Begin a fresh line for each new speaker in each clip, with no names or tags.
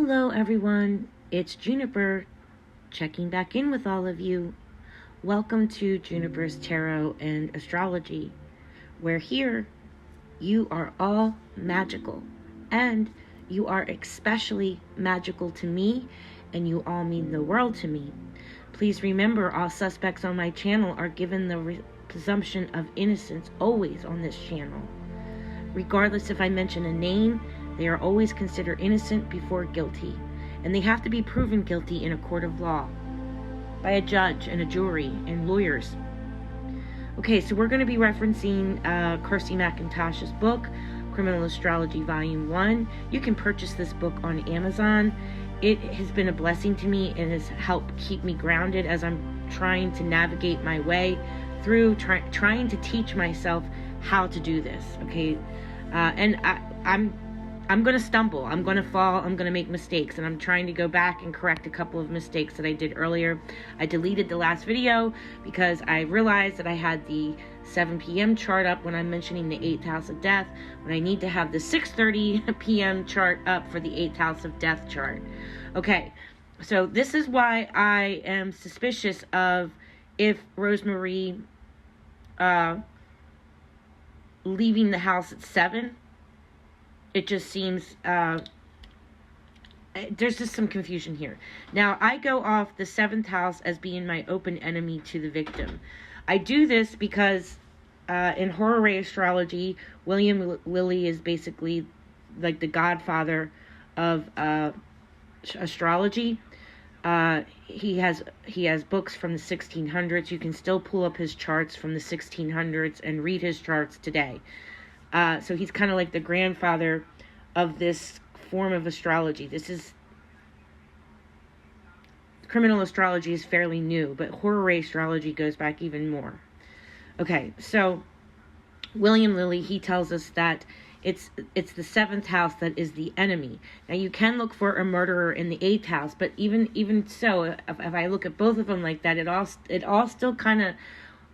Hello everyone, it's Juniper checking back in with all of you. Welcome to Juniper's Tarot and Astrology, where here you are all magical, and you are especially magical to me, and you all mean the world to me. Please remember, all suspects on my channel are given the presumption of innocence always on this channel. Regardless if I mention a name, they are always considered innocent before guilty, and they have to be proven guilty in a court of law by a judge and a jury and lawyers. Okay, so we're going to be referencing Kirsty McIntosh's book, Criminal Astrology Volume 1. You can purchase this book on Amazon. It has been a blessing to me and has helped keep me grounded as I'm trying to navigate my way through trying to teach myself how to do this. Okay, and I'm going to stumble, I'm going to fall, I'm going to make mistakes, and I'm trying to go back and correct a couple of mistakes that I did earlier. I deleted the last video because I realized that I had the 7 p.m. chart up when I'm mentioning the 8th house of death, when I need to have the 6:30 p.m. chart up for the 8th house of death chart. Okay, so this is why I am suspicious of if RoseMarie leaving the house at 7. It just seems, there's just some confusion here. Now, I go off the 7th house as being my open enemy to the victim. I do this because in Horror Astrology, William Lilly is basically like the godfather of astrology. He has books from the 1600s. You can still pull up his charts from the 1600s and read his charts today. So he's kind of like the grandfather of this form of astrology. Criminal astrology is fairly new, but horror astrology goes back even more. Okay, so William Lilly, he tells us that it's the 7th house that is the enemy. Now, you can look for a murderer in the 8th house, but even so, if I look at both of them like that, it all still kind of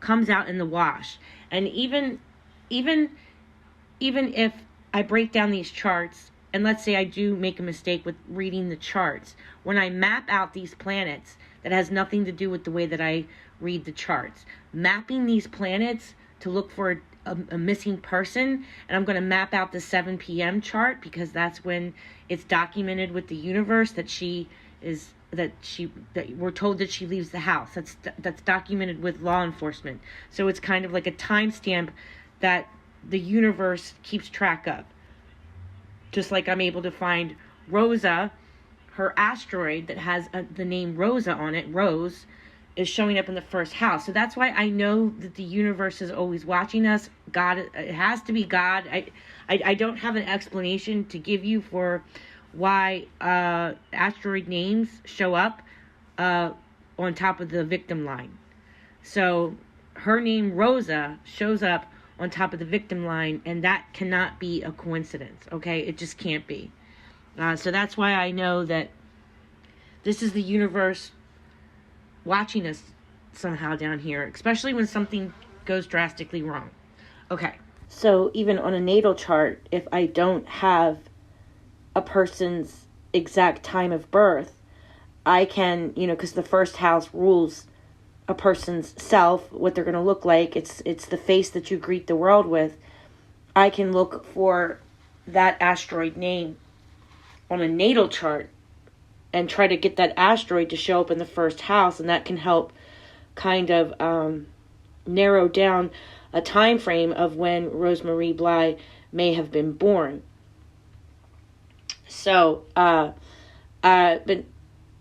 comes out in the wash. And even if I break down these charts, and let's say I do make a mistake with reading the charts, when I map out these planets, that has nothing to do with the way that I read the charts. Mapping these planets to look for a missing person, and I'm going to map out the 7 p.m. chart because that's when it's documented with the universe that we're told that she leaves the house. That's documented with law enforcement. So it's kind of like a timestamp that the universe keeps track of. Just like I'm able to find Rosa, her asteroid that has the name Rosa on it, Rose, is showing up in the 1st house. So that's why I know that the universe is always watching us. God, it has to be God. I don't have an explanation to give you for why asteroid names show up on top of the victim line. So her name Rosa shows up on top of the victim line, and that cannot be a coincidence, okay? It just can't be. So that's why I know that this is the universe watching us somehow down here, especially when something goes drastically wrong. Okay, so even on a natal chart, if I don't have a person's exact time of birth, I can, because the 1st house rules a person's self, what they're going to look like. It's the face that you greet the world with. I can look for that asteroid name on a natal chart and try to get that asteroid to show up in the 1st house, and that can help kind of narrow down a time frame of when RoseMarie Bly may have been born. So I've been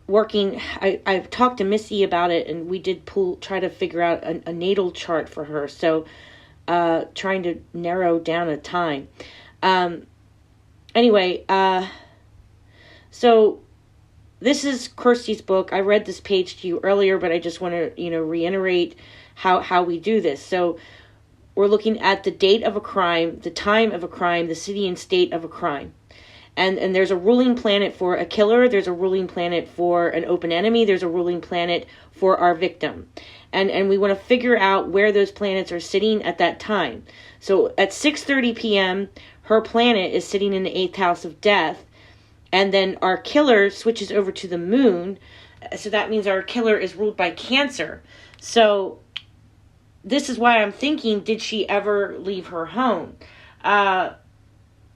working, I've talked to Missy about it, and we did try to figure out a natal chart for her. So trying to narrow down a time. Anyway, so this is Kirsty's book. I read this page to you earlier, but I just want to, reiterate how we do this. So we're looking at the date of a crime, the time of a crime, the city and state of a crime. And there's a ruling planet for a killer. There's a ruling planet for an open enemy. There's a ruling planet for our victim. And we want to figure out where those planets are sitting at that time. So at 6:30 p.m., her planet is sitting in the 8th house of death. And then our killer switches over to the moon. So that means our killer is ruled by Cancer. So this is why I'm thinking, did she ever leave her home? Or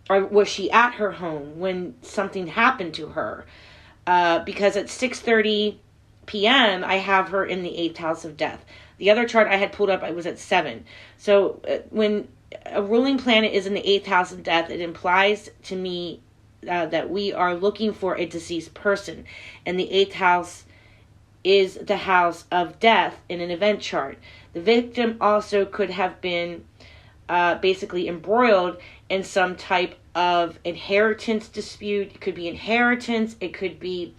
was she at her home when something happened to her? Because at 6:30 p.m., I have her in the 8th house of death. The other chart I had pulled up, I was at 7. So when a ruling planet is in the 8th house of death, it implies to me that we are looking for a deceased person. And the 8th house is the house of death in an event chart. The victim also could have been basically embroiled in some type of inheritance dispute. It could be inheritance. It could be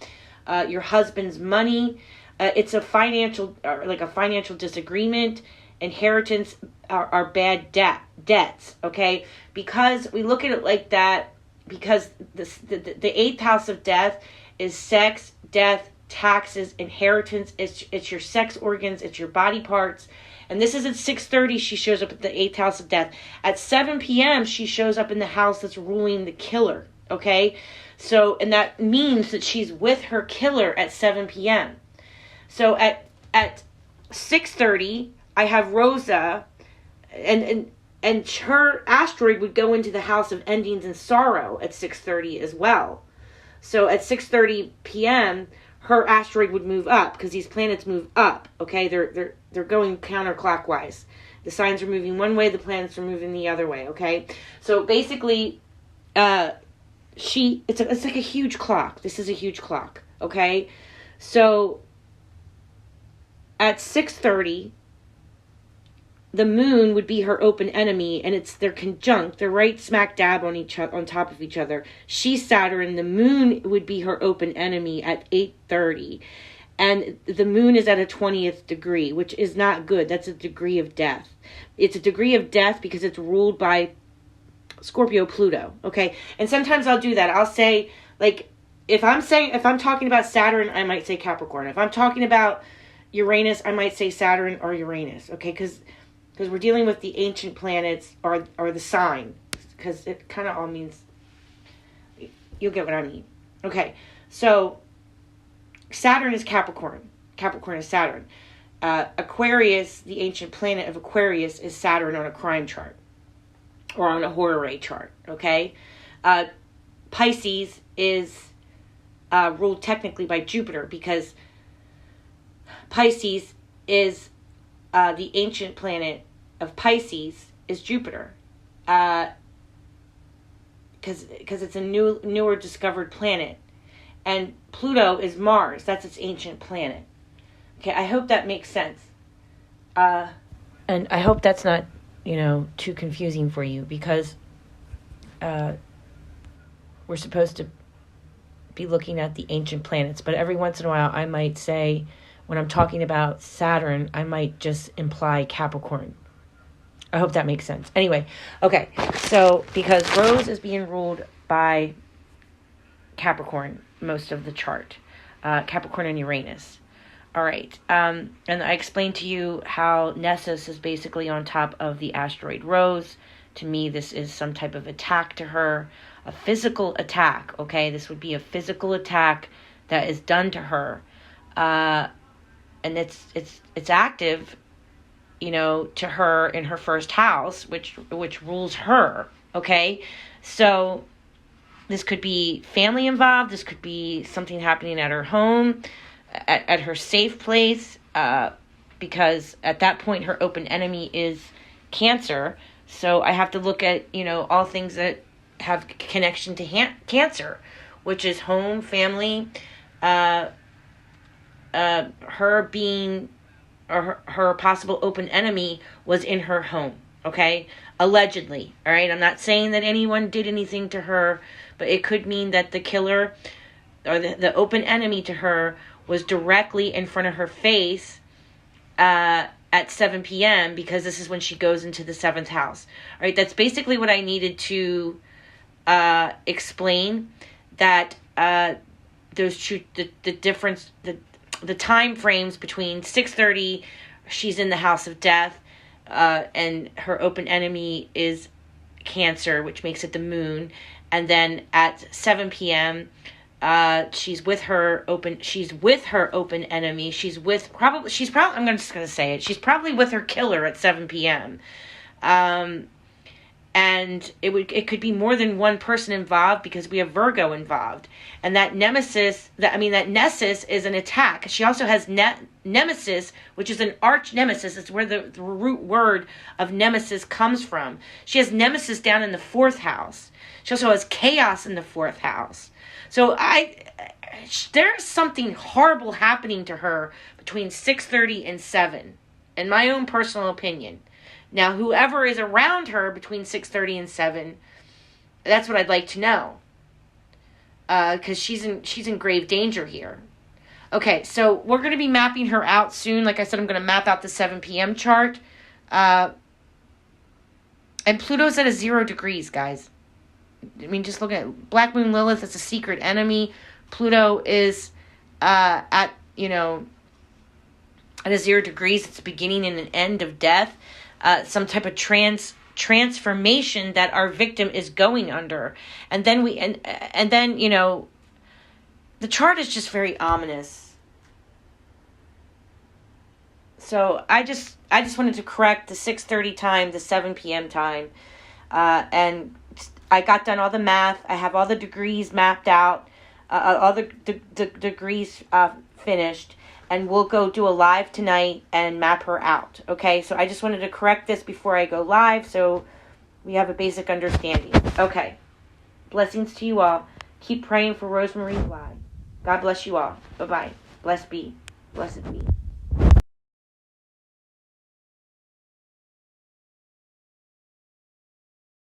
your husband's money. It's a financial disagreement. Inheritance are bad debts. Okay, because we look at it like that. Because the 8th house of death is sex, death, taxes, inheritance. It's your sex organs. It's your body parts. And this is at 6:30. She shows up at the 8th house of death. At 7 p.m. she shows up in the house that's ruling the killer. Okay, so and that means that she's with her killer at 7 p.m. So at 6:30, I have Rosa, and her asteroid would go into the house of endings and sorrow at 6:30 as well. So at 6:30 p.m., her asteroid would move up because these planets move up. Okay, they're going counterclockwise. The signs are moving one way, the planets are moving the other way. Okay, so basically, it's like a huge clock. This is a huge clock. Okay, so at 6:30. The moon would be her open enemy, and they're conjunct. They're right smack dab on top of each other. She's Saturn. The moon would be her open enemy at 8:30, and the moon is at a 20th degree, which is not good. That's a degree of death. It's a degree of death because it's ruled by Scorpio Pluto. Okay, and sometimes I'll do that. I'll say, like, if I'm talking about Saturn, I might say Capricorn. If I'm talking about Uranus, I might say Saturn or Uranus. Okay, because we're dealing with the ancient planets or the sign, because it kind of all means, you'll get what I mean. Okay, so Saturn is Capricorn. Capricorn is Saturn. Aquarius, the ancient planet of Aquarius, is Saturn on a crime chart or on a horror ray chart. Okay, Pisces is ruled technically by Jupiter because Pisces is the ancient planet of Pisces is Jupiter, because it's a newer discovered planet, and Pluto is Mars. That's its ancient planet. Okay, I hope that makes sense, and I hope that's not too confusing for you, because we're supposed to be looking at the ancient planets, but every once in a while I might say, when I'm talking about Saturn, I might just imply Capricorn. I hope that makes sense. Anyway, okay. So, because Rose is being ruled by Capricorn most of the chart. Capricorn and Uranus. All right. And I explained to you how Nessus is basically on top of the asteroid Rose. To me, this is some type of attack to her. A physical attack, okay? This would be a physical attack that is done to her. And it's active, to her in her first house, which rules her. Okay, so this could be family involved. This could be something happening at her home, at her safe place, because at that point her open enemy is Cancer. So I have to look at all things that have connection to Cancer, which is home, family. Her being, or her possible open enemy was in her home, okay? Allegedly, all right? I'm not saying that anyone did anything to her, but it could mean that the killer, or the open enemy to her, was directly in front of her face at 7 p.m., because this is when she goes into the 7th house. All right, that's basically what I needed to explain, that those two, the difference, the time frames between 6:30, she's in the house of death, and her open enemy is Cancer, which makes it the moon, and then at 7 p.m. She's with her open enemy. She's probably I'm just gonna say it. She's probably with her killer at 7 p.m. And it could be more than one person involved, because we have Virgo involved. And that Nessus is an attack. She also has Nemesis, which is an arch nemesis. It's where the root word of nemesis comes from. She has Nemesis down in the 4th house. She also has chaos in the 4th house. So there's something horrible happening to her between 6:30 and 7, in my own personal opinion. Now, whoever is around her between 6:30 and 7, that's what I'd like to know. Because she's in grave danger here. Okay, so we're going to be mapping her out soon. Like I said, I'm going to map out the 7 p.m. chart. And Pluto's at 0 degrees, guys. I mean, just look at Black Moon Lilith. It's a secret enemy. Pluto is at 0 degrees. It's the beginning and an end of death. Some type of transformation that our victim is going under. And then the chart is just very ominous. So I just wanted to correct the 6:30 time, the 7 p.m. time. And I got done all the math. I have all the degrees mapped out, all the degrees finished. And we'll go do a live tonight and map her out. Okay, so I just wanted to correct this before I go live, so we have a basic understanding. Okay, blessings to you all. Keep praying for RoseMarie Bly. God bless you all. Bye-bye. Blessed be. Blessed be.